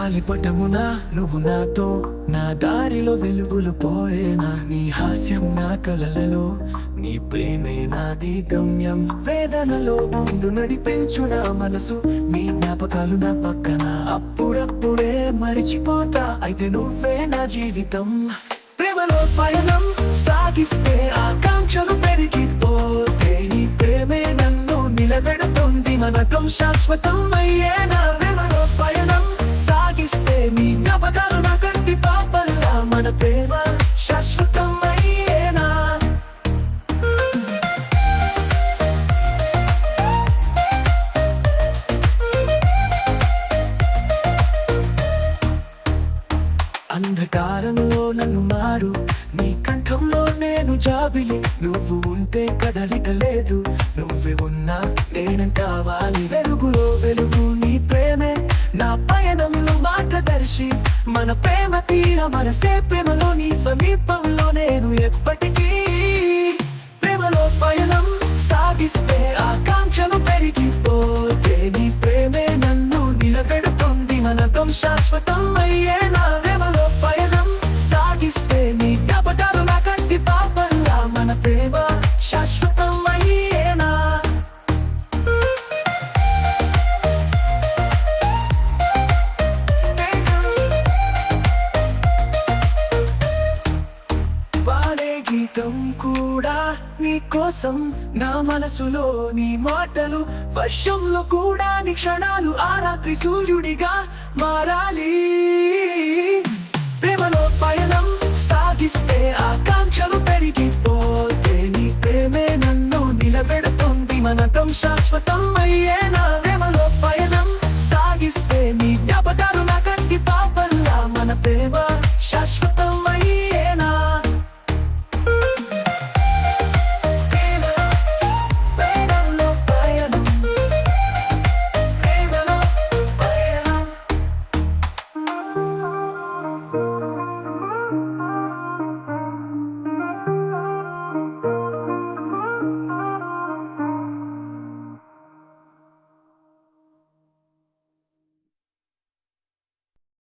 గాలిపటమున నువ్వు నాతో నా దారిలో వెలుగులు పోయేనా నీ హాస్యం నా కలలలో నీ ప్రేమే నాది గమ్యం వేదనలో ముందు నడిపించు నా మనసు నీ జ్ఞాపకాలు నా పక్కన అప్పుడప్పుడే మరిచిపోతా అయితే నువ్వే నా జీవితం ప్రేమలో పయనం సాగిస్తే ఆకాంక్షలు పెరిగిపోతే నీ ప్రేమే నన్ను నిలబెడుతుంది మనకం శాశ్వతం అయ్యేనా ప్రేమలో పయనం సాగిస్తే నీ జ్ఞాపకాలు నా కంటి పాపల్లా మన ప్రేమ శాశ్వతం అయ్యేనా అంధకారంలో నన్ను మారు నీ కంఠంలో నేను జాబిలి నువ్వు ఉంటే కదలిక లేదు నువ్వే ఉన్నా నేను కావాలి వెలుగులో వెలుగు నీ ప్రేమే నా పయనంలో మార్గదర్శి మన ప్రేమ తీర మనసే ప్రేమలో నీ సమీపంలో నేను ఎప్పటికీ ప్రేమలో పయనం సాగిస్తే ఆకాంక్షలు పెరిగిపోతే నీ ప్రేమే నన్ను నిలబెడుతుంది మనకం శాశ్వతం అయ్యేనా ప్రేమలో పయనం సాగిస్తే నీ జ్ఞాపకాలు నా కంటి పాపల్లా మన ప్రేమ శాశ్వతం అయ్యేనా పాడే గీతం కూడా నీ కోసం నా మనసులో నీ మాటలు వర్షంలో కూడా నీ క్షణాలు ఆ రాత్రి సూర్యుడిగా మారాలి ప్రేమలో పయనం